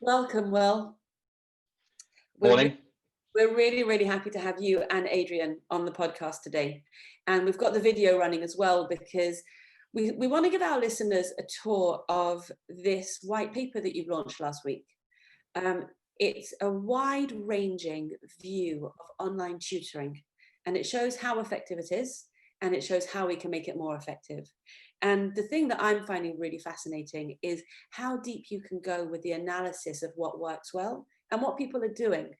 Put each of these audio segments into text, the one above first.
Welcome, Will. We're, re- Morning. we're really happy to have you and Adrian on the podcast today. And we've got the video running as well because we want to give our listeners a tour of this white paper that you've launched last week. It's a wide-ranging view of online tutoring, and it shows how effective it is, and it shows how we can make it more effective. And the thing that I'm finding really fascinating is how deep you can go with the analysis of what works well and what people are doing.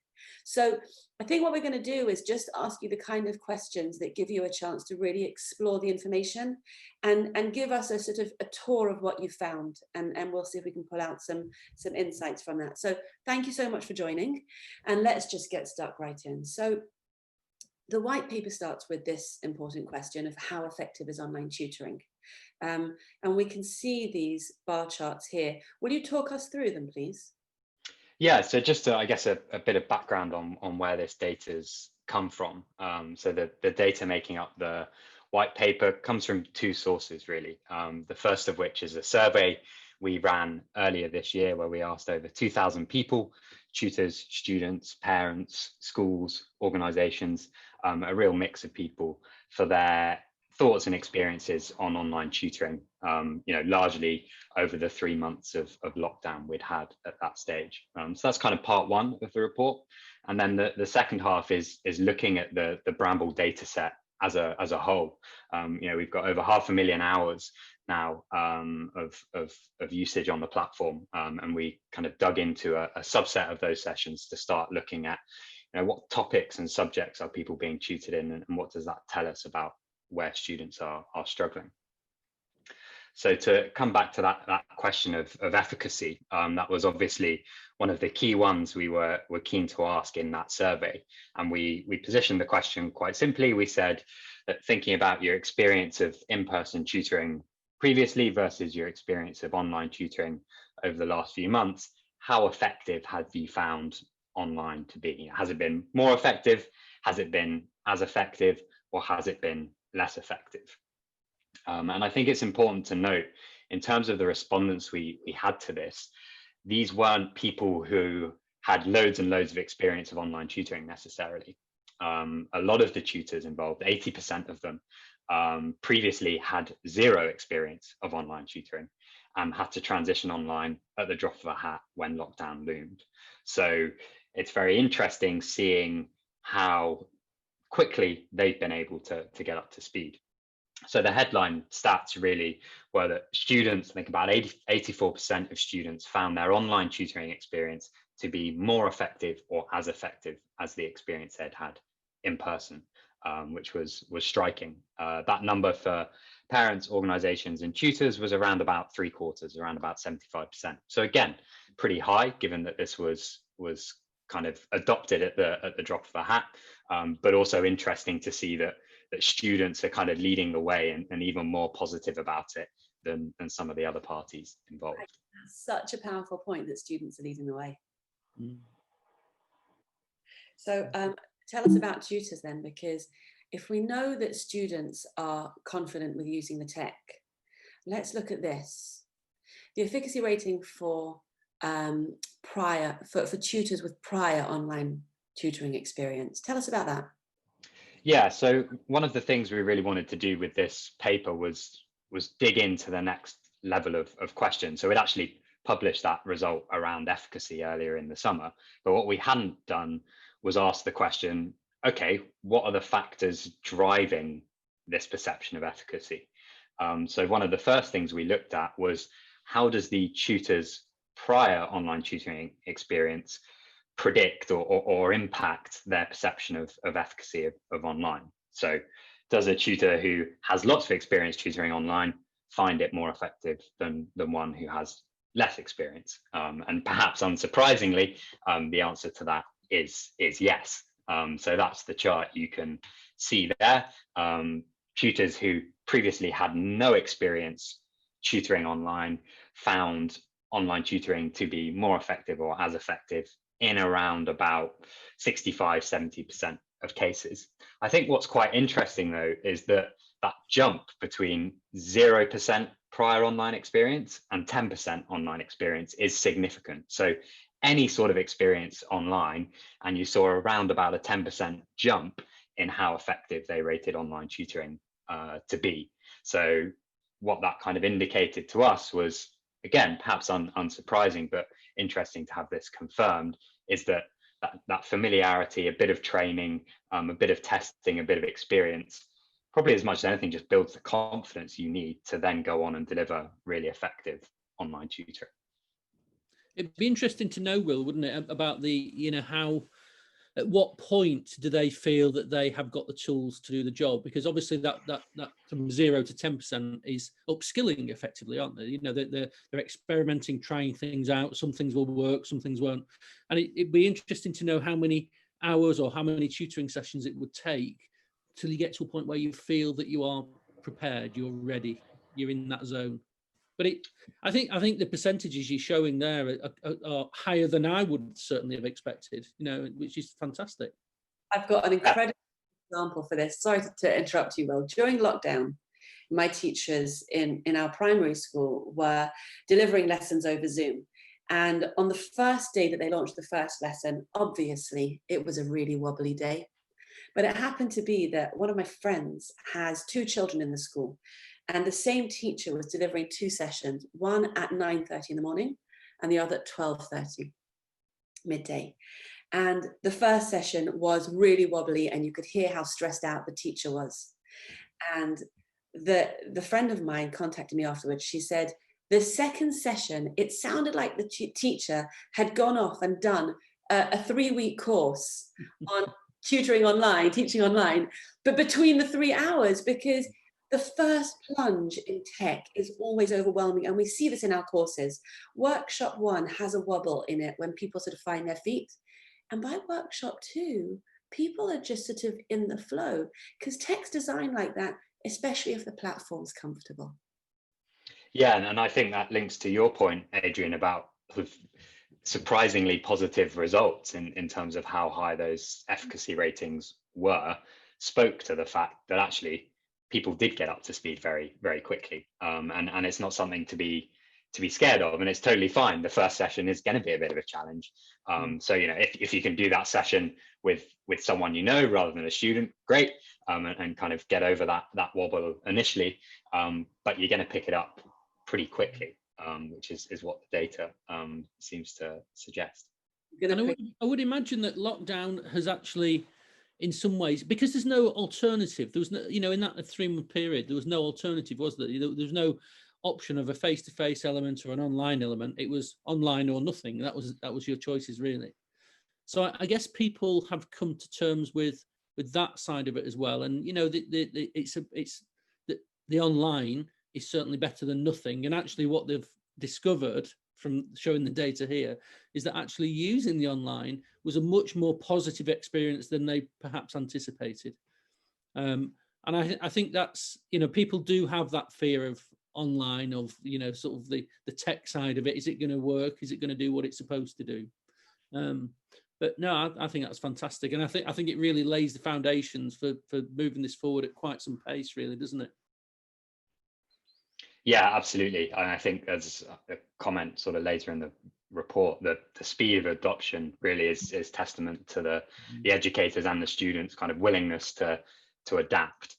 So I think what we're going to do is just ask you the kind of questions that give you a chance to really explore the information and give us a sort of a tour of what you found, and we'll see if we can pull out some insights from that. So thank you so much for joining, and let's just get stuck right in. So the white paper starts with this important question of how effective is online tutoring? And we can see these bar charts here. Will you talk us through them, please? Yeah, so just I guess a bit of background on where this data's come from. So the data making up the white paper comes from two sources, really. The first of which is a survey we ran earlier this year where we asked over 2,000 people, tutors, students, parents, schools, organizations, a real mix of people for their thoughts and experiences on online tutoring, largely over the 3 months of lockdown we'd had at that stage. So that's kind of part one of the report. And then the second half is looking at the Bramble data set as a whole. We've got over 500,000 hours now of usage on the platform. And we kind of dug into a subset of those sessions to start looking at what topics and subjects are people being tutored in, and what does that tell us about where students are struggling. So to come back to that question of efficacy, that was obviously one of the key ones we were keen to ask in that survey. And we positioned the question quite simply. We said that thinking about your experience of in-person tutoring previously versus your experience of online tutoring over the last few months, how effective have you found online to be? Has it been more effective? Has it been as effective? Or has it been less effective? And I think it's important to note, in terms of the respondents we had to this, these weren't people who had loads and loads of experience of online tutoring necessarily. A lot of the tutors involved, 80% of them, previously had zero experience of online tutoring and had to transition online at the drop of a hat when lockdown loomed. So it's very interesting seeing how quickly they've been able to get up to speed. So the headline stats really were that students, I think about 84% of students found their online tutoring experience to be more effective or as effective as the experience they'd had in person, which was striking. That number for parents, organizations and tutors was around about 3/4, around about 75%. So again, pretty high, given that this was kind of adopted at the drop of a hat, but also interesting to see that students are kind of leading the way and even more positive about it than some of the other parties involved. That's such a powerful point, that students are leading the way. So tell us about tutors then, because if we know that students are confident with using the tech, let's look at this. The efficacy rating for tutors with prior online tutoring experience. Tell us about that. Yeah, so one of the things we really wanted to do with this paper was dig into the next level of questions. So we'd actually published that result around efficacy earlier in the summer, but what we hadn't done was ask the question, okay, what are the factors driving this perception of efficacy? So one of the first things we looked at was, how does the tutor's prior online tutoring experience predict or impact their perception of efficacy of online? So does a tutor who has lots of experience tutoring online find it more effective than one who has less experience? And perhaps unsurprisingly, the answer to that is yes. So that's the chart you can see there. Tutors who previously had no experience tutoring online found online tutoring to be more effective or as effective in around about 65-70% of cases. I think what's quite interesting though is that that jump between 0% prior online experience and 10% online experience is significant. So any sort of experience online, and you saw around about a 10% jump in how effective they rated online tutoring to be. So what that kind of indicated to us was, again, perhaps unsurprising, but interesting to have this confirmed, is that familiarity, a bit of training, a bit of testing, a bit of experience, probably as much as anything, just builds the confidence you need to then go on and deliver really effective online tutoring. It'd be interesting to know, Will, wouldn't it, about the, how, at what point do they feel that they have got the tools to do the job? Because obviously that from 0 to 10% is upskilling effectively, aren't they? They're experimenting, trying things out. Some things will work, some things won't. And it'd be interesting to know how many hours or how many tutoring sessions it would take till you get to a point where you feel that you are prepared, you're ready, you're in that zone. But I think the percentages you're showing there are higher than I would certainly have expected, which is fantastic. I've got an incredible example for this. Sorry to interrupt you, Will. During lockdown, my teachers in our primary school were delivering lessons over Zoom. And on the first day that they launched the first lesson, obviously, it was a really wobbly day. But it happened to be that one of my friends has 2 children in the school. And the same teacher was delivering 2 sessions, one at 9:30 in the morning and the other at 12:30 midday. And the first session was really wobbly, and you could hear how stressed out the teacher was. And the friend of mine contacted me afterwards. She said, the second session, it sounded like the teacher had gone off and done a 3-week course on tutoring online, teaching online, but between the 3 hours, because the first plunge in tech is always overwhelming, and we see this in our courses. Workshop 1 has a wobble in it when people sort of find their feet. And by workshop 2, people are just sort of in the flow, because tech's designed like that, especially if the platform's comfortable. Yeah, and I think that links to your point, Adrian, about surprisingly positive results in terms of how high those efficacy ratings were, spoke to the fact that actually people did get up to speed very, very quickly. And it's not something to be scared of, and it's totally fine. The first session is going to be a bit of a challenge. So, if you can do that session with someone rather than a student, great, and kind of get over that wobble initially. But you're going to pick it up pretty quickly, which is what the data seems to suggest. And I would imagine that lockdown has actually, in some ways, because there's no alternative. There was no, in that 3-month period, there was no alternative, was there? There was no option of a face-to-face element or an online element. It was online or nothing. That was your choices, really. So I guess people have come to terms with that side of it as well. And the online is certainly better than nothing. And actually, what they've discovered from showing the data here is that actually using the online was a much more positive experience than they perhaps anticipated. And I think that's, people do have that fear of online, of, sort of the tech side of it. Is it going to work? Is it going to do what it's supposed to do? But no, I think that's fantastic. And I think it really lays the foundations for moving this forward at quite some pace, really, doesn't it? Yeah, absolutely. And I think, as a comment sort of later in the report, that the speed of adoption really is testament to the educators and the students' kind of willingness to adapt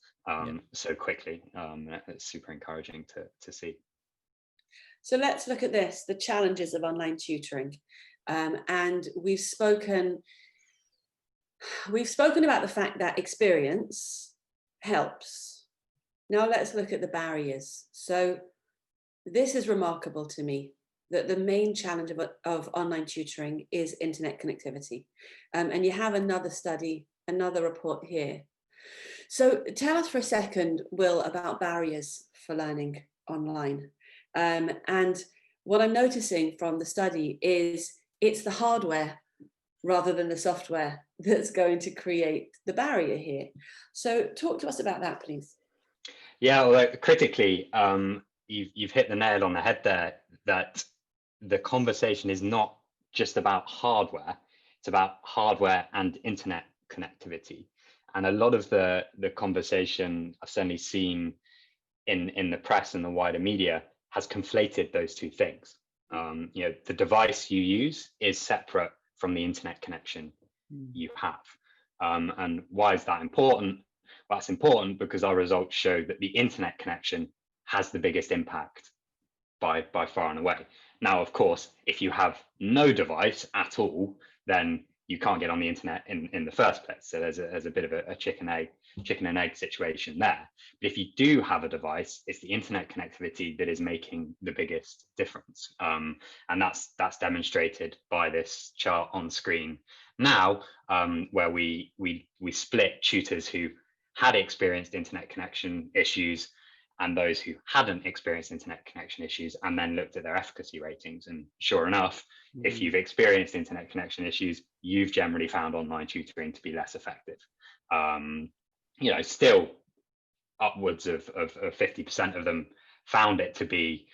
so quickly. It's super encouraging to see. So let's look at this, the challenges of online tutoring. And we've spoken about the fact that experience helps. Now let's look at the barriers. So this is remarkable to me, that the main challenge of online tutoring is internet connectivity. And you have another study, another report here. So tell us for a second, Will, about barriers for learning online. And what I'm noticing from the study is it's the hardware rather than the software that's going to create the barrier here. So talk to us about that, please. Yeah, well, critically, you've hit the nail on the head there, that the conversation is not just about hardware, it's about hardware and internet connectivity. And a lot of the conversation I've certainly seen in the press and the wider media has conflated those two things. The device you use is separate from the internet connection you have. And why is that important? Well, that's important because our results show that the internet connection has the biggest impact by far and away. Now, of course, if you have no device at all, then you can't get on the internet in the first place. So there's a bit of a chicken and egg situation there. But if you do have a device, it's the internet connectivity that is making the biggest difference. And that's demonstrated by this chart on screen now, where we split tutors who had experienced internet connection issues and those who hadn't experienced internet connection issues, and then looked at their efficacy ratings. And sure enough, if you've experienced internet connection issues, you've generally found online tutoring to be less effective. Still upwards of 50% of them found it to be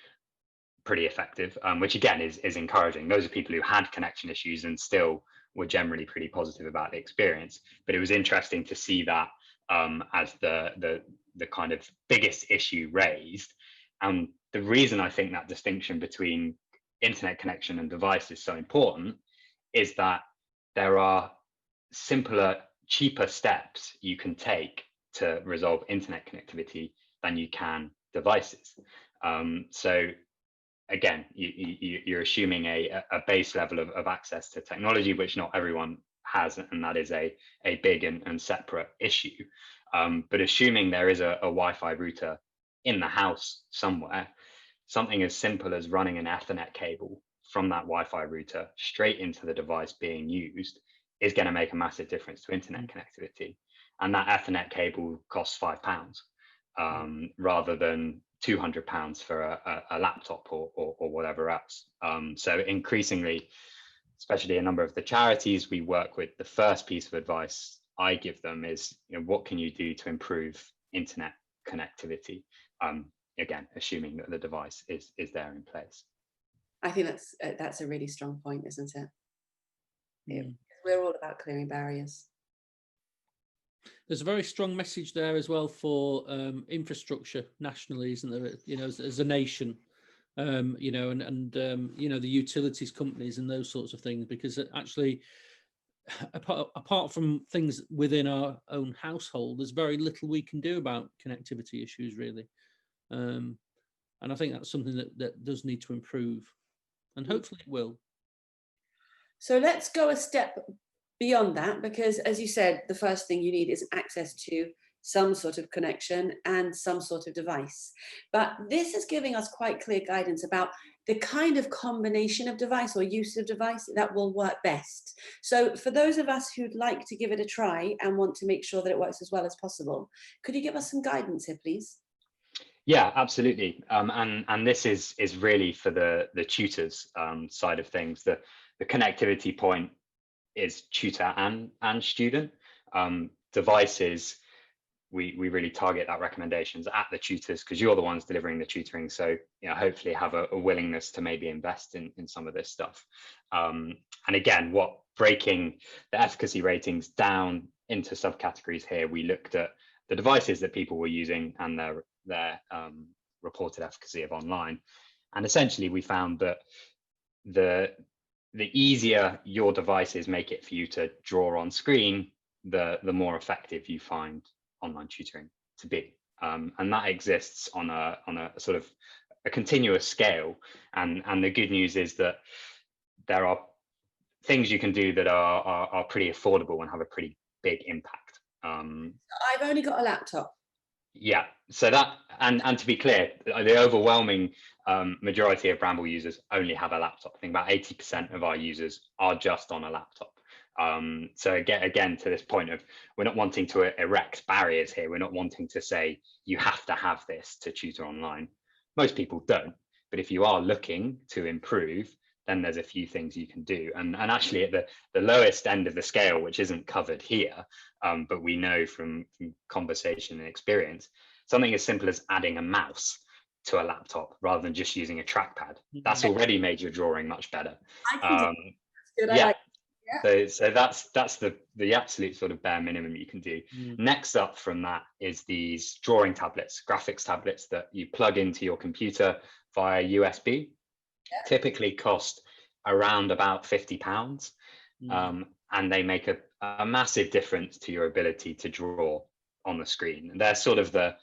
pretty effective, which again is encouraging. Those are people who had connection issues and still were generally pretty positive about the experience. But it was interesting to see that as the kind of biggest issue raised. And the reason I think that distinction between internet connection and device is so important is that there are simpler, cheaper steps you can take to resolve internet connectivity than you can devices. So again, you're assuming a base level of access to technology, which not everyone has, and that is a big and separate issue. But assuming there is a Wi-Fi router in the house somewhere, something as simple as running an Ethernet cable from that Wi-Fi router straight into the device being used is going to make a massive difference to internet connectivity. And that Ethernet cable costs £5 rather than £200 for a laptop or whatever else. So increasingly, especially a number of the charities we work with, the first piece of advice I give them is, what can you do to improve internet connectivity? Again, assuming that the device is there in place. I think that's a really strong point, isn't it? We're all about clearing barriers. There's a very strong message there as well for infrastructure nationally, isn't there? As a nation, and the utilities companies and those sorts of things, because actually, apart from things within our own household, there's very little we can do about connectivity issues, really. And I think that's something that does need to improve, and hopefully it will. So let's go a step beyond that, because as you said, the first thing you need is access to some sort of connection and some sort of device. But this is giving us quite clear guidance about the kind of combination of device or use of device that will work best. So for those of us who'd like to give it a try and want to make sure that it works as well as possible, could you give us some guidance here, please? Yeah, absolutely. And this is really for the tutors side of things. The connectivity point is tutor and student. Devices, we really target that recommendations at the tutors, because you're the ones delivering the tutoring. So hopefully have a willingness to maybe invest in some of this stuff. And again, breaking the efficacy ratings down into subcategories here, we looked at the devices that people were using and their reported efficacy of online. And essentially we found that the easier your devices make it for you to draw on screen, the more effective you find online tutoring to be. And that exists on a sort of a continuous scale. And the good news is that there are things you can do that are pretty affordable and have a pretty big impact. I've only got a laptop. Yeah, so that, and to be clear, the overwhelming majority of Bramble users only have a laptop. I think about 80% of our users are just on a laptop. So again, to this point of, we're not wanting to erect barriers here. We're not wanting to say you have to have this to tutor online. Most people don't, but if you are looking to improve, then there's a few things you can do. And actually at the lowest end of the scale, which isn't covered here, but we know from conversation and experience, something as simple as adding a mouse to a laptop rather than just using a trackpad, that's already made your drawing much better. I think it's good. So that's the absolute sort of bare minimum you can do. Next up from that is these drawing tablets, graphics tablets that you plug into your computer via USB. Typically cost around about £50, and they make a massive difference to your ability to draw on the screen. And they're sort of the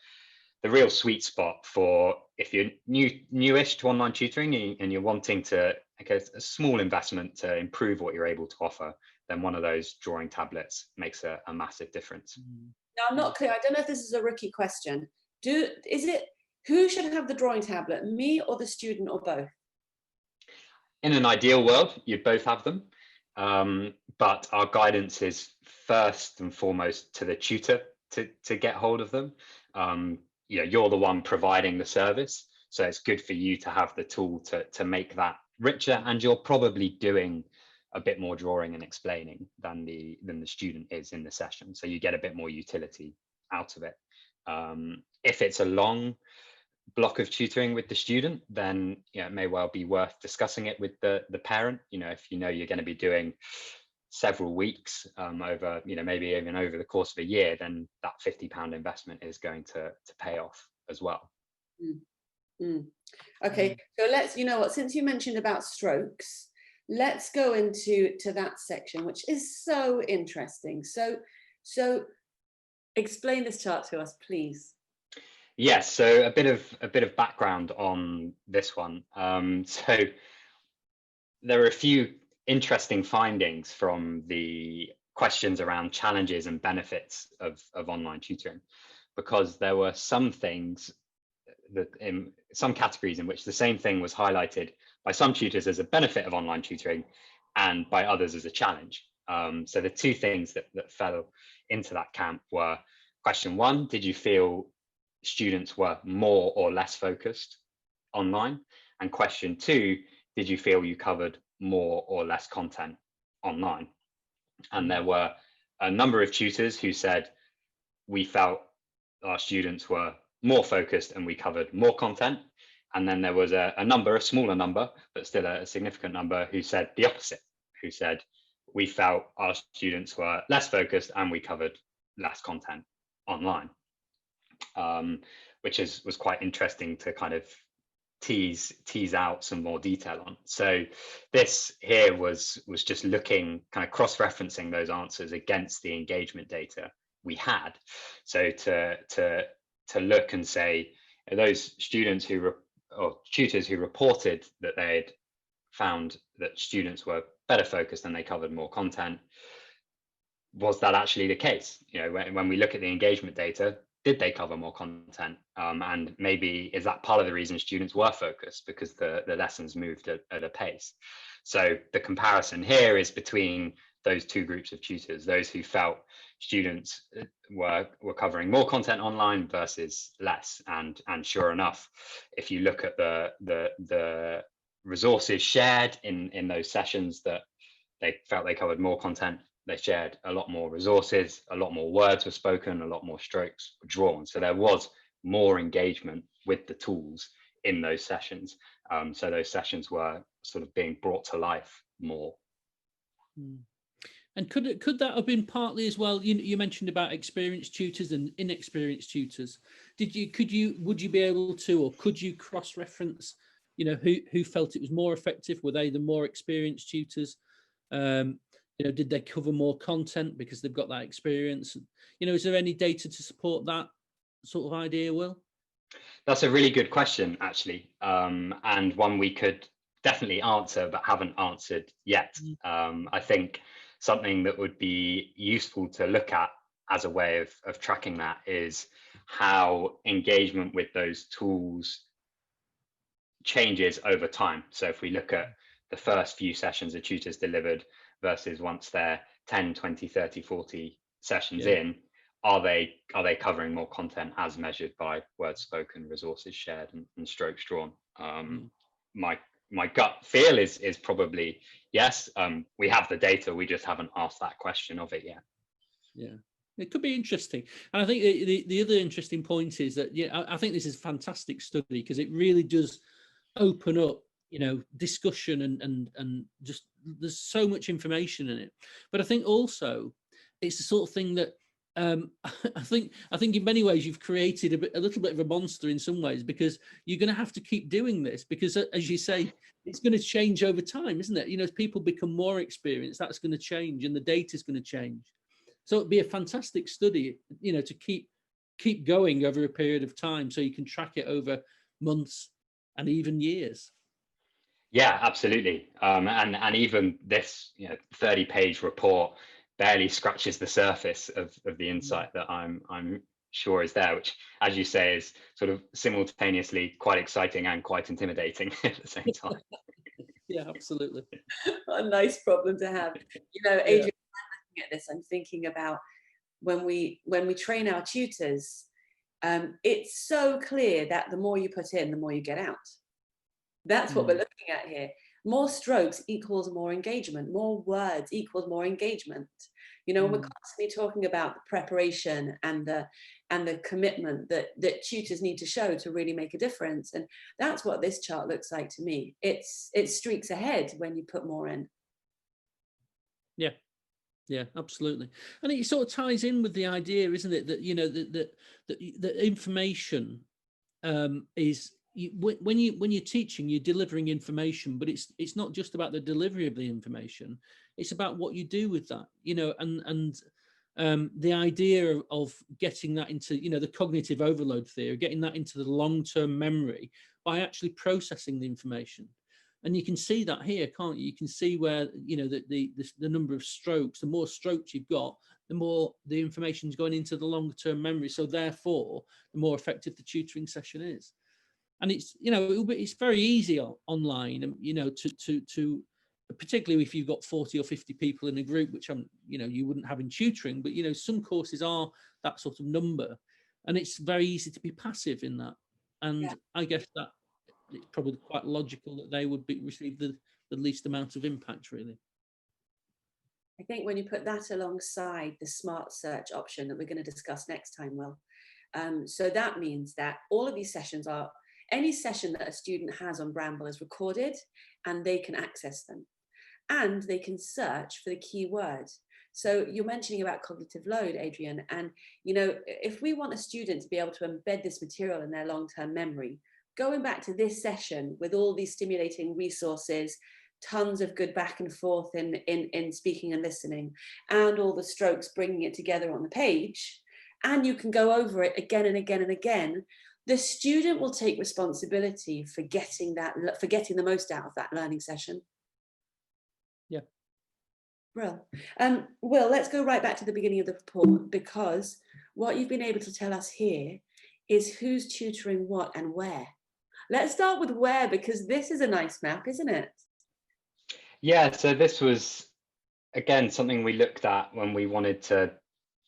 real sweet spot for if you're newish to online tutoring and you're wanting to a small investment to improve what you're able to offer, then one of those drawing tablets makes a massive difference. Now, I'm not clear. I don't know if this is a rookie question. Who should have the drawing tablet, me or the student, or both? In an ideal world, you'd both have them. But our guidance is first and foremost to the tutor to get hold of them. You're the one providing the service, so it's good for you to have the tool to make that richer, and you're probably doing a bit more drawing and explaining than the student is in the session, so you get a bit more utility out of it. If it's a long block of tutoring with the student, then it may well be worth discussing it with the parent. If you're going to be doing several weeks over, maybe even over the course of a year, then that £50 investment is going to pay off as well. Okay, so let's, since you mentioned about strokes, let's go into that section, which is so interesting. So explain this chart to us, please. Yes, so a bit of background on this one. So there are a few interesting findings from the questions around challenges and benefits of online tutoring, because there were some things that in some categories in which the same thing was highlighted by some tutors as a benefit of online tutoring and by others as a challenge. So the two things that fell into that camp were: question one, did you feel students were more or less focused online? And question two, did you feel you covered more or less content online? And there were a number of tutors who said, we felt our students were more focused and we covered more content. And then there was a smaller number, but still a significant number, who said the opposite, who said, we felt our students were less focused and we covered less content online. Which was quite interesting to kind of tease out some more detail on. So this here was just looking, kind of cross-referencing those answers against the engagement data we had. So to look and say, those students or tutors who reported that they'd found that students were better focused and they covered more content, was that actually the case? When we look at the engagement data, did they cover more content? And maybe is that part of the reason students were focused, because the lessons moved at a pace? So the comparison here is between those two groups of tutors, those who felt students were covering more content online versus less. And sure enough, if you look at the resources shared in those sessions that they felt they covered more content, they shared a lot more resources, a lot more words were spoken, a lot more strokes were drawn. So there was more engagement with the tools in those sessions. So those sessions were sort of being brought to life more. And could that have been partly as well? You mentioned about experienced tutors and inexperienced tutors. Would you be able to, or could you cross-reference, who felt it was more effective? Were they the more experienced tutors? Did they cover more content because they've got that experience? Is there any data to support that sort of idea, Will? That's a really good question, actually, and one we could definitely answer but haven't answered yet. I think something that would be useful to look at as a way of tracking that is how engagement with those tools changes over time. So if we look at the first few sessions the tutors delivered versus once they're 10, 20, 30, 40 sessions in, are they covering more content as measured by words spoken, resources shared, and strokes drawn? My gut feel is probably yes. We have the data, we just haven't asked that question of it yet. Yeah, it could be interesting. And I think the other interesting point is that I think this is a fantastic study, because it really does open up discussion and just there's so much information in it. But I think also it's the sort of thing that I think in many ways you've created a little bit of a monster in some ways, because you're going to have to keep doing this, because as you say, it's going to change over time, isn't it? As people become more experienced, that's going to change and the data is going to change. So it'd be a fantastic study, to keep going over a period of time, so you can track it over months and even years. Yeah, absolutely. And even this 30-page report barely scratches the surface of the insight that I'm sure is there, which, as you say, is sort of simultaneously quite exciting and quite intimidating at the same time. Yeah, absolutely. What a nice problem to have. Adrian, I'm looking at this, I'm thinking about when we train our tutors, it's so clear that the more you put in, the more you get out. That's what we're looking at here. More strokes equals more engagement. More words equals more engagement. We're constantly talking about the preparation and the commitment that tutors need to show to really make a difference. And that's what this chart looks like to me. It streaks ahead when you put more in. Yeah, absolutely. And it sort of ties in with the idea, isn't it, that that information is, when you're teaching, you're delivering information, but it's not just about the delivery of the information. It's about what you do with that, and the idea of getting that into, the cognitive overload theory, getting that into the long-term memory by actually processing the information. And you can see that here, can't you? You can see where, the number of strokes, the more strokes you've got, the more the information is going into the longer-term memory. So therefore, the more effective the tutoring session is. And it's, it's very easy online, to particularly if you've got 40 or 50 people in a group, which you wouldn't have in tutoring, but some courses are that sort of number, and it's very easy to be passive in that. And I guess that it's probably quite logical that they would receive the least amount of impact, really. I think when you put that alongside the smart search option that we're going to discuss next time, Will, so that means that all of these sessions are, any session that a student has on Bramble is recorded and they can access them, and they can search for the keyword. So you're mentioning about cognitive load, Adrian, and if we want a student to be able to embed this material in their long-term memory, going back to this session with all these stimulating resources, tons of good back and forth in speaking and listening, and all the strokes bringing it together on the page, and you can go over it again and again and again, the student will take responsibility for getting the most out of that learning session. Yeah. Well, Will, let's go right back to the beginning of the report, because what you've been able to tell us here is who's tutoring what and where. Let's start with where, because this is a nice map, isn't it? Yeah, so this was, again, something we looked at when we wanted to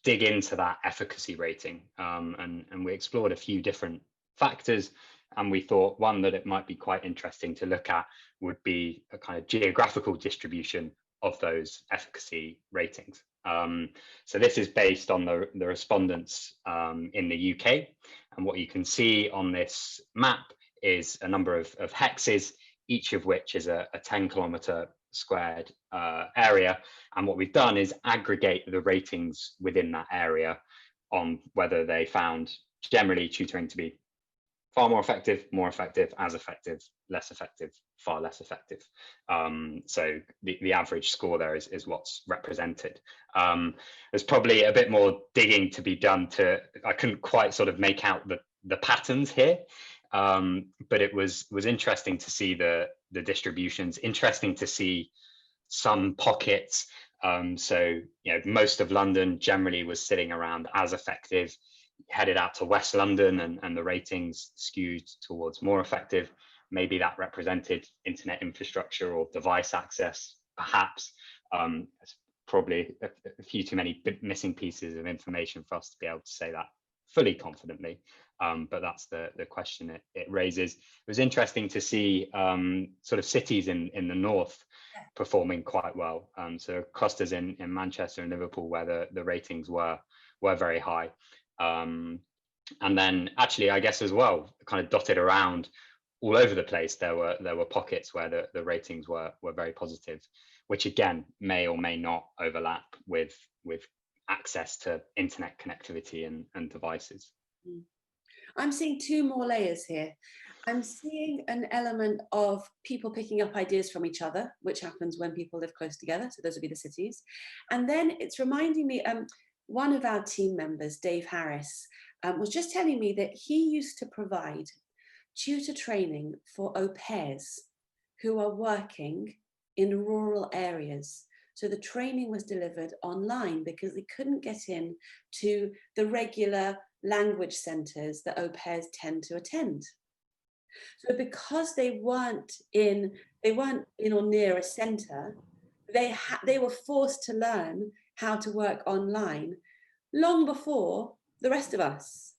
dig into that efficacy rating, and we explored a few different factors, and we thought one that it might be quite interesting to look at would be a kind of geographical distribution of those efficacy ratings. So this is based on the respondents in the UK, and what you can see on this map is a number of hexes, each of which is a 10-kilometer squared area. And what we've done is aggregate the ratings within that area on whether they found generally tutoring to be far more effective, as effective, less effective, far less effective. So the average score there is what's represented. There's probably a bit more digging to be done I couldn't quite sort of make out the patterns here. But it was interesting to see the distributions, interesting to see some pockets. So, most of London generally was sitting around as effective, headed out to West London and the ratings skewed towards more effective. Maybe that represented internet infrastructure or device access, perhaps. It's probably a few too many missing pieces of information for us to be able to say that fully confidently. But that's the question it raises. It was interesting to see sort of cities in the north performing quite well. So clusters in Manchester and Liverpool where the ratings were very high. And then actually, I guess as well, kind of dotted around all over the place, there were pockets where the ratings were very positive, which again may or may not overlap with access to internet connectivity and devices. I'm seeing two more layers here. I'm seeing an element of people picking up ideas from each other, which happens when people live close together. So those would be the cities. And then it's reminding me, one of our team members, Dave Harris, was just telling me that he used to provide tutor training for au pairs who are working in rural areas. So the training was delivered online because they couldn't get in to the regular language centres that au pairs tend to attend. So because they weren't in or near a centre, they were forced to learn how to work online long before the rest of us.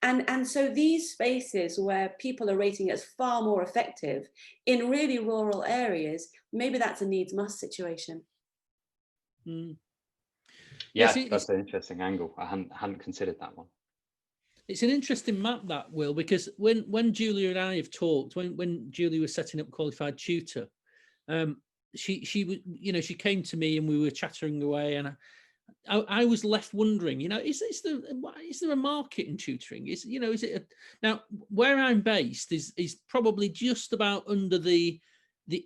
And so these spaces where people are rating it as far more effective in really rural areas, maybe that's a needs must situation. Yeah, Yes, that's an interesting angle. I hadn't considered that one. It's an interesting map, that, Will, because when Julia and I have talked, when Julia was setting up Qualified Tutor, she came to me and we were chattering away, and I was left wondering, is there a market in tutoring? Now where I'm based is probably just about under the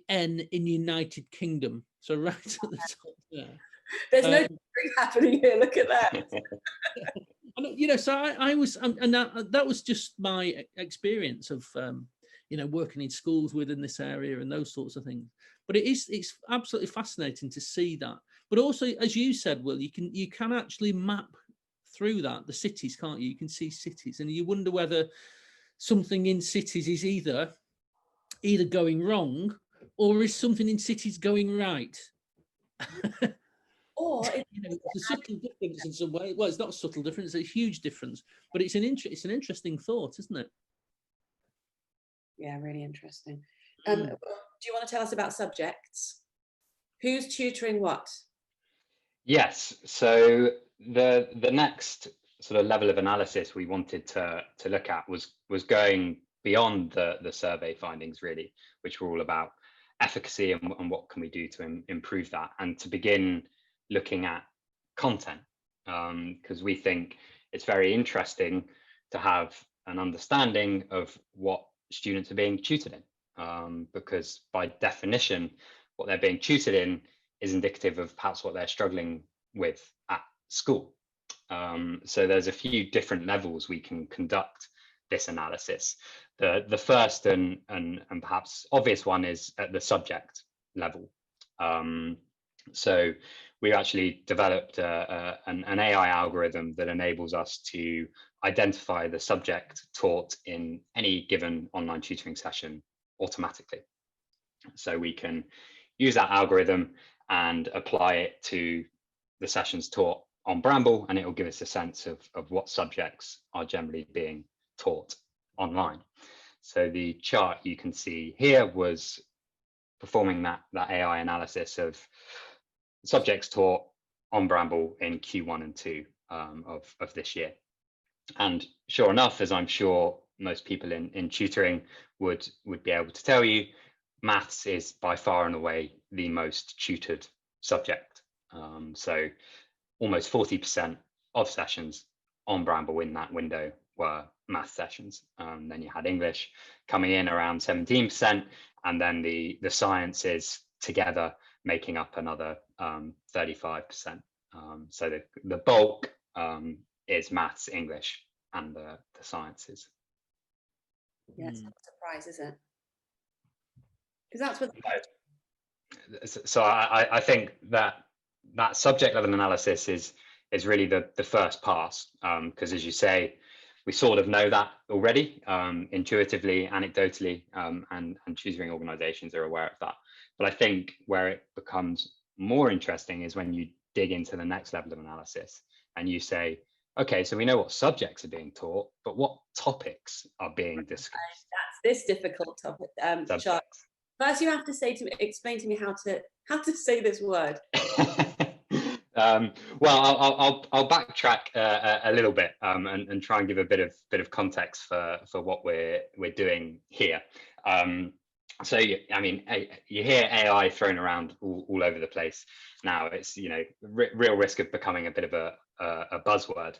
N in United Kingdom, so right at the top there. There's no tutoring happening here. Look at that. So I was, and that was just my experience of, working in schools within this area and those sorts of things. But it's absolutely fascinating to see that. But also, as you said, Will, you can actually map through that the cities, can't you? You can see cities, and you wonder whether something in cities is either going wrong, or is something in cities going right. Or it's a subtle difference in some way. Well, it's not a subtle difference; it's a huge difference. But it's an interesting thought, isn't it? Yeah, really interesting. Do you want to tell us about subjects? Who's tutoring what? Yes. So the next sort of level of analysis we wanted to look at was going beyond the survey findings, really, which were all about efficacy and what can we do to improve that, and to begin looking at content, because we think it's very interesting to have an understanding of what students are being tutored in, because by definition, what they're being tutored in is indicative of perhaps what they're struggling with at school. So there's a few different levels we can conduct this analysis. The first and perhaps obvious one is at the subject level. So we actually developed an AI algorithm that enables us to identify the subject taught in any given online tutoring session automatically. So we can use that algorithm and apply it to the sessions taught on Bramble, and it will give us a sense of what subjects are generally being taught online. So the chart you can see here was performing that AI analysis of subjects taught on Bramble in Q1 and 2 of this year. And sure enough, as I'm sure most people in tutoring would be able to tell you, maths is by far and away the most tutored subject. So almost 40% of sessions on Bramble in that window were math sessions. Then you had English coming in around 17%, and then the sciences together making up another 35%. So the bulk is maths, English, and the sciences. Yeah, it's not a surprise, is it? Because that's what. So I think that subject level analysis is really the first pass, because as you say, we sort of know that already, intuitively, anecdotally, and tutoring organizations are aware of that. But I think where it becomes more interesting is when you dig into the next level of analysis and you say, okay, so we know what subjects are being taught, but what topics are being discussed? That's this difficult topic, Charles. First, you have to explain to me how to say this word. Well, I'll backtrack a little bit and try and give a bit of context for what we're doing here. So I mean, you hear AI thrown around all over the place now. It's, you know, real risk of becoming a bit of a buzzword.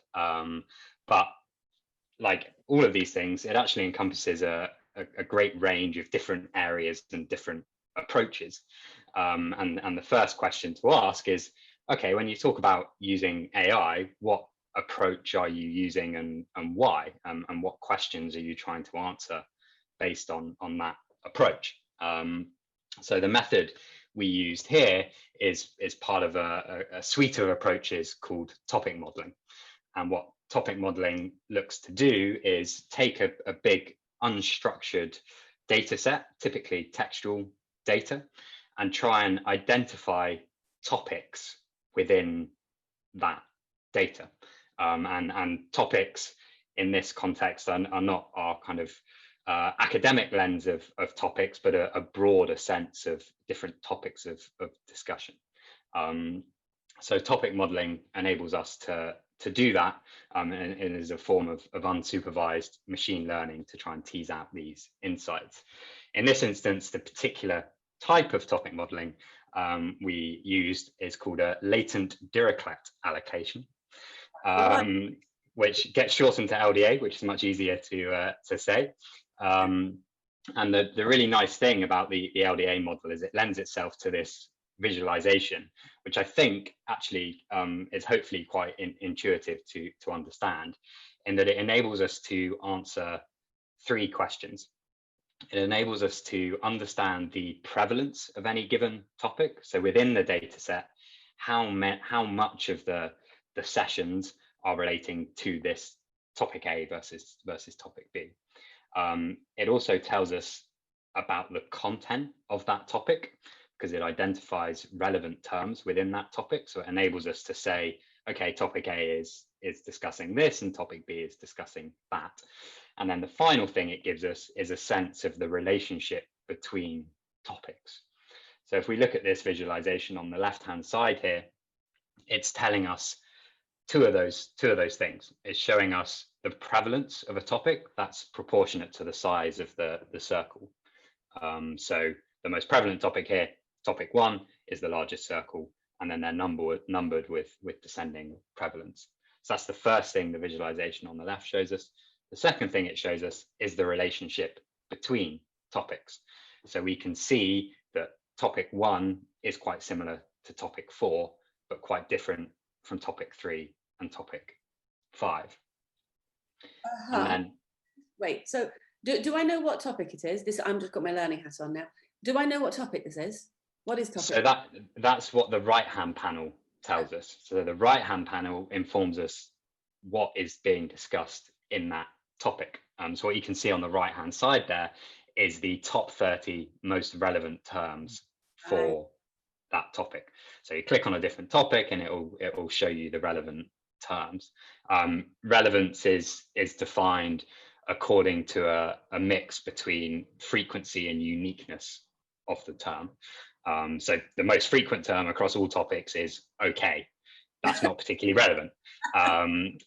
But like all of these things, it actually encompasses a great range of different areas and different approaches. And the first question to ask is, okay, when you talk about using AI, what approach are you using and why? And what questions are you trying to answer based on that approach? So the method we used here is part of a suite of approaches called topic modeling. And what topic modeling looks to do is take a big unstructured data set, typically textual data, and try and identify topics within that data. And topics in this context are not our kind of academic lens of topics, but a broader sense of different topics of discussion. So topic modeling enables us to do that, and is a form of unsupervised machine learning to try and tease out these insights. In this instance, the particular type of topic modeling we used is called a latent Dirichlet allocation, which gets shortened to LDA, which is much easier to say. And the really nice thing about the LDA model is it lends itself to this visualization, which I think actually is hopefully quite intuitive to understand, in that it enables us to answer 3 questions. It enables us to understand the prevalence of any given topic. So within the data set, how much of the sessions are relating to this topic A versus topic B. It also tells us about the content of that topic, because it identifies relevant terms within that topic. So it enables us to say, okay, topic A is discussing this and topic B is discussing that. And then the final thing it gives us is a sense of the relationship between topics. So if we look at this visualization on the left-hand side here, it's telling us two of those things. It's showing us the prevalence of a topic that's proportionate to the size of the circle. So the most prevalent topic here, topic 1, is the largest circle, and then they're numbered with descending prevalence. So that's the first thing the visualization on the left shows us. The second thing it shows us is the relationship between topics. So we can see that topic 1 is quite similar to topic 4, but quite different from topic 3 and topic 5. And then, wait, so do I know what topic it is? This, I'm just got my learning hat on now. Do I know what topic this is? What is topic? So that's what the right-hand panel tells us. So the right-hand panel informs us what is being discussed in that topic. So what you can see on the right-hand side there is the top 30 most relevant terms for that topic. So you click on a different topic and it will show you the relevant terms. Relevance is defined according to a mix between frequency and uniqueness of the term. So the most frequent term across all topics is okay. That's not particularly relevant.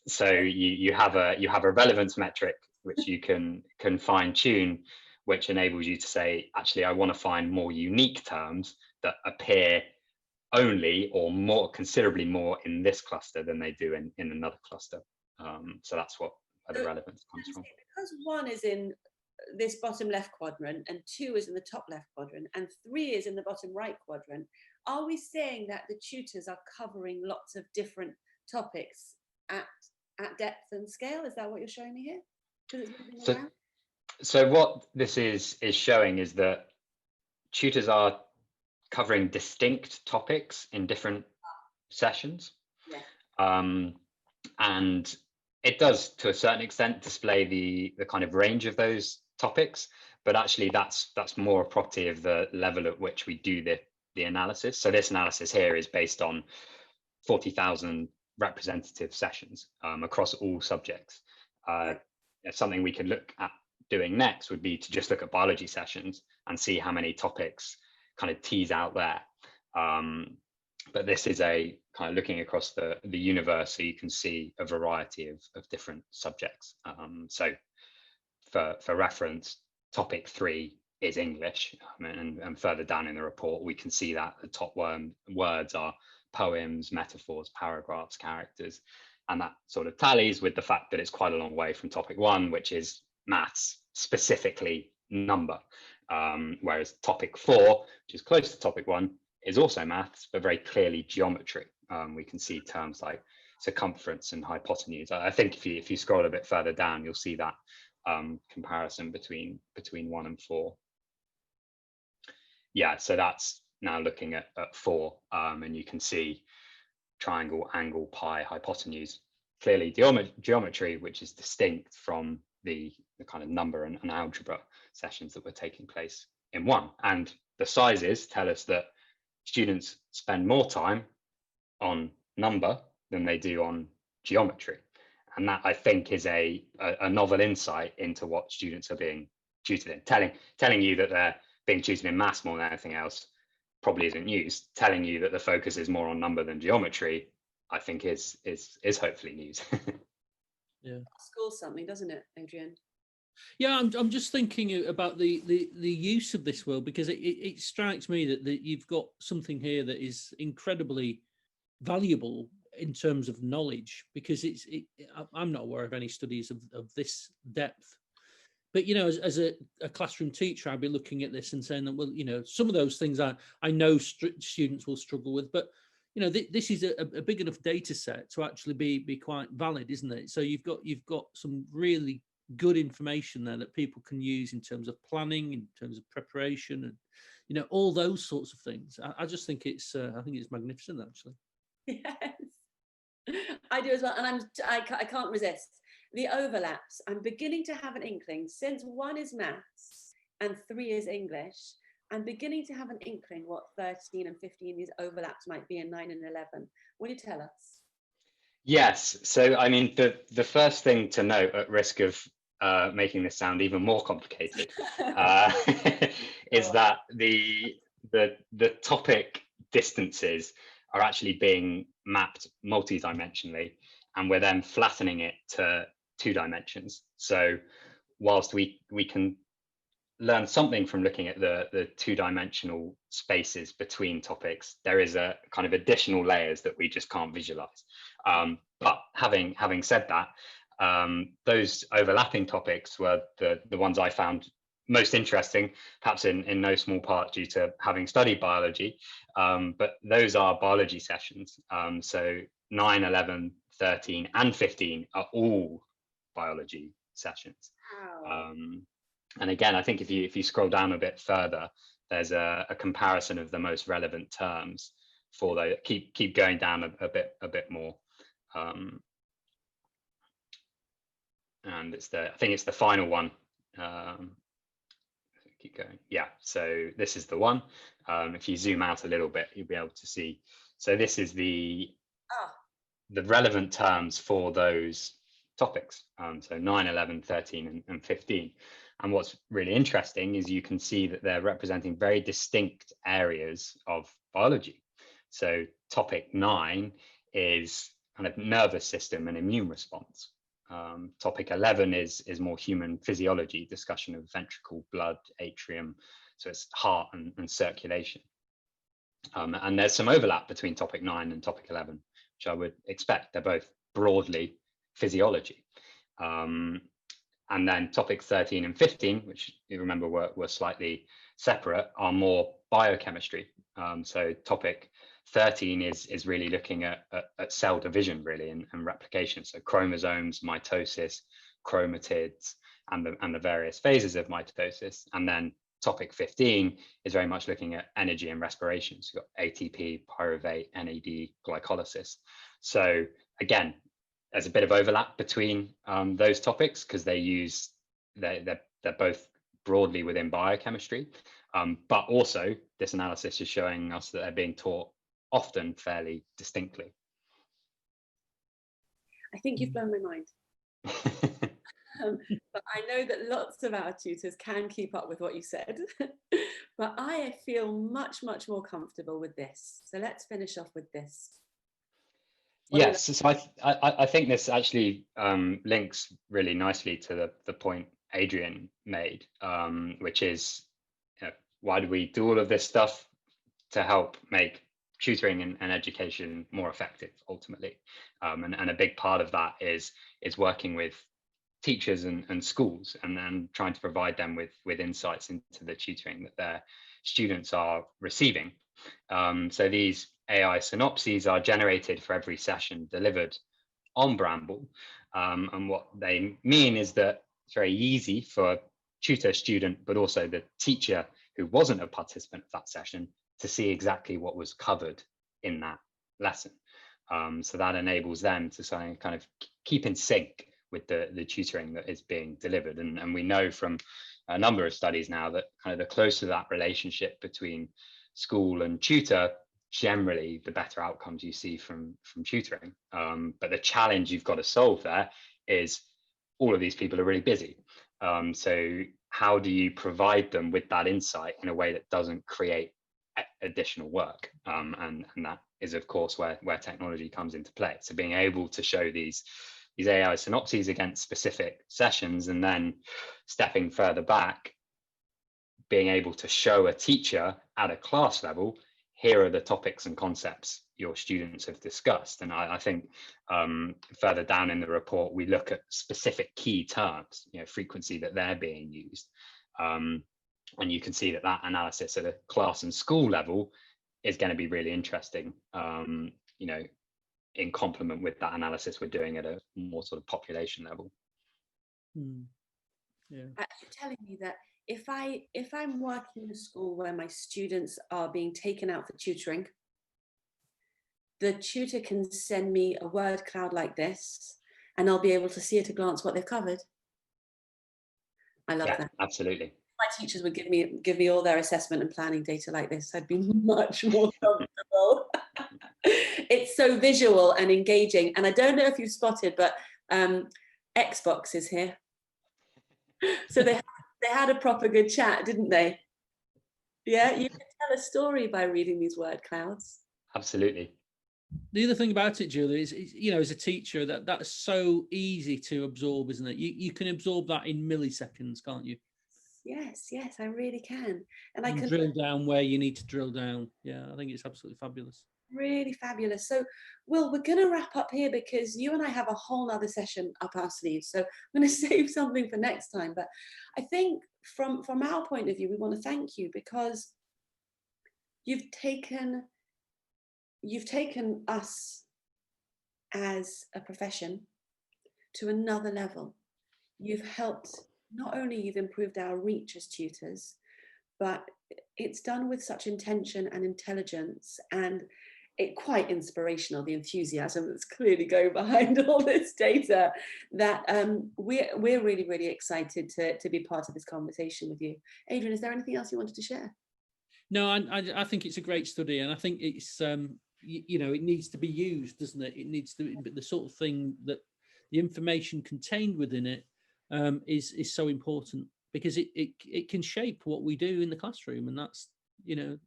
So you have a relevance metric which you can fine tune, which enables you to say, actually, I want to find more unique terms that appear only or more considerably more in this cluster than they do in another cluster. So that's where the relevance comes from. Because 1 is in this bottom left quadrant and 2 is in the top left quadrant and 3 is in the bottom right quadrant, are we saying that the tutors are covering lots of different topics at depth and scale? Is that what you're showing me here? So what this is showing is that tutors are covering distinct topics in different sessions. Yeah. And it does, to a certain extent, display the kind of range of those topics, but actually that's more a property of the level at which we do the analysis. So this analysis here is based on 40,000 representative sessions across all subjects. Something we could look at doing next would be to just look at biology sessions and see how many topics kind of tease out there. But this is a kind of looking across the universe, so you can see a variety of different subjects. So for reference, topic 3 is English, and further down in the report we can see that the top words are poems, metaphors, paragraphs, characters, and that sort of tallies with the fact that it's quite a long way from topic 1, which is maths, specifically number, whereas topic 4, which is close to topic 1, is also maths, but very clearly geometry. We can see terms like circumference and hypotenuse. I think if you scroll a bit further down, you'll see that comparison between 1 and 4. Yeah, so that's now looking at 4, and you can see triangle, angle, pi, hypotenuse. Clearly geometry, which is distinct from the kind of number and algebra sessions that were taking place in 1. And the sizes tell us that students spend more time on number than they do on geometry. And that, I think, is a novel insight into what students are being tutored in. Telling you that they're being tutored in maths more than anything else probably isn't news. Telling you that the focus is more on number than geometry, I think is hopefully news. Yeah, schools something, doesn't it, Adrian? Yeah, I'm just thinking about the use of this, Will, because it strikes me that you've got something here that is incredibly valuable in terms of knowledge, because I'm not aware of any studies of this depth. But, you know, as a classroom teacher, I'd be looking at this and saying that, well, you know, some of those things I know students will struggle with, but, you know, this is a big enough data set to actually be quite valid, isn't it? So you've got some really good information there that people can use in terms of planning, in terms of preparation, and, you know, all those sorts of things. I just think it's magnificent, actually. Yes, I do as well, and I can't resist the overlaps. I'm beginning to have an inkling, since 1 is maths and 3 is English. I'm beginning to have an inkling what 13 and 15 these overlaps might be in 9 and 11. Will you tell us? Yes. So, I mean, the first thing to note, at risk of making this sound even more complicated, is that the topic distances are actually being mapped multi-dimensionally, and we're then flattening it to 2 dimensions. So whilst we can learn something from looking at the 2-dimensional spaces between topics, there is a kind of additional layers that we just can't visualize. But having said that, those overlapping topics were the ones I found most interesting, perhaps in no small part due to having studied biology, but those are biology sessions. So 9, 11, 13 and 15 are all biology sessions. Wow. And again, I think if you scroll down a bit further, there's a comparison of the most relevant terms for those. Keep going down a bit more, and I think it's the final one. Keep going. Yeah. So this is the one. If you zoom out a little bit, you'll be able to see. So this is the relevant terms for those topics. So 9, 11, 13, and 15. And what's really interesting is you can see that they're representing very distinct areas of biology. So topic 9 is kind of nervous system and immune response. Topic 11 is more human physiology, discussion of ventricle, blood, atrium, so it's heart and circulation. And there's some overlap between topic 9 and topic 11, which I would expect. They're both broadly physiology. And then topic 13 and 15, which you remember were slightly separate, are more biochemistry. So topic 13 is really looking at cell division, really, and replication. So chromosomes, mitosis, chromatids, and the various phases of mitosis. And then topic 15 is very much looking at energy and respiration. So you've got ATP, pyruvate, NAD, glycolysis. So again, there's a bit of overlap between those topics because they're both broadly within biochemistry, but also this analysis is showing us that they're being taught often fairly distinctly. I think you've blown my mind. But I know that lots of our tutors can keep up with what you said. But I feel much, much more comfortable with this. So let's finish off with this. Yes, so I think this actually links really nicely to the point Adrian made, which is, why do we do all of this stuff? To help make tutoring and education more effective, ultimately. And a big part of that is working with teachers and schools, and then trying to provide them with insights into the tutoring that their students are receiving. So these AI synopses are generated for every session delivered on Bramble. And what they mean is that it's very easy for tutor, student, but also the teacher who wasn't a participant of that session to see exactly what was covered in that lesson. So that enables them to kind of keep in sync with the tutoring that is being delivered. And we know from a number of studies now that kind of the closer that relationship between school and tutor, generally the better outcomes you see from tutoring. But the challenge you've got to solve there is all of these people are really busy. So how do you provide them with that insight in a way that doesn't create additional work? And that is, of course, where technology comes into play. So being able to show these AI synopses against specific sessions, and then stepping further back, being able to show a teacher at a class level, here are the topics and concepts your students have discussed. And I think further down in the report, we look at specific key terms, frequency that they're being used. And you can see that analysis at a class and school level is going to be really interesting, in complement with that analysis we're doing at a more sort of population level. Yeah. You're telling me that if I'm working in a school where my students are being taken out for tutoring, the tutor can send me a word cloud like this, and I'll be able to see at a glance what they've covered. I love that. Absolutely. My teachers would give me all their assessment and planning data like this, I'd be much more comfortable. It's so visual and engaging. And I don't know if you've spotted, but Xbox is here. So they had a proper good chat, didn't they? Yeah, you can tell a story by reading these word clouds. Absolutely. The other thing about it, Julie, is as a teacher, that's so easy to absorb, isn't it? You can absorb that in milliseconds, can't you? Yes, I really can. And I can drill down where you need to drill down. Yeah, I think it's absolutely fabulous. Really fabulous. So, Will, we're going to wrap up here because you and I have a whole other session up our sleeves. So I'm going to save something for next time. But I think from our point of view, we want to thank you because you've taken us as a profession to another level. You've helped, not only you've improved our reach as tutors, but it's done with such intention and intelligence, and quite inspirational, the enthusiasm that's clearly going behind all this data, that we're really, really excited to be part of this conversation with you. Adrian, is there anything else you wanted to share? No, I think it's a great study, and I think it's it needs to be used, doesn't it? It needs to be the sort of thing that the information contained within it is so important, because it can shape what we do in the classroom, and that's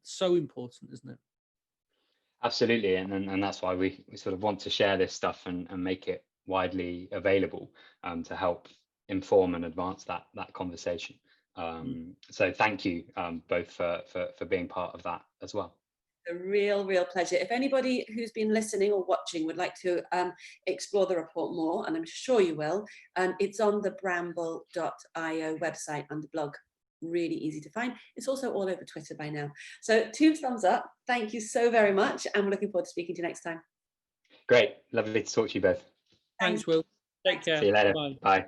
so important, isn't it? Absolutely, and that's why we sort of want to share this stuff and make it widely available to help inform and advance that conversation. So thank you both for being part of that as well. A real pleasure. If anybody who's been listening or watching would like to explore the report more, and I'm sure you will, it's on the bramble.io website under blog. Really easy to find. It's also all over Twitter by now. So 2 thumbs up. Thank you so very much, and we're looking forward to speaking to you next time. Great. Lovely to talk to you both. Thanks, Will. Take care. See you later. Bye. Bye.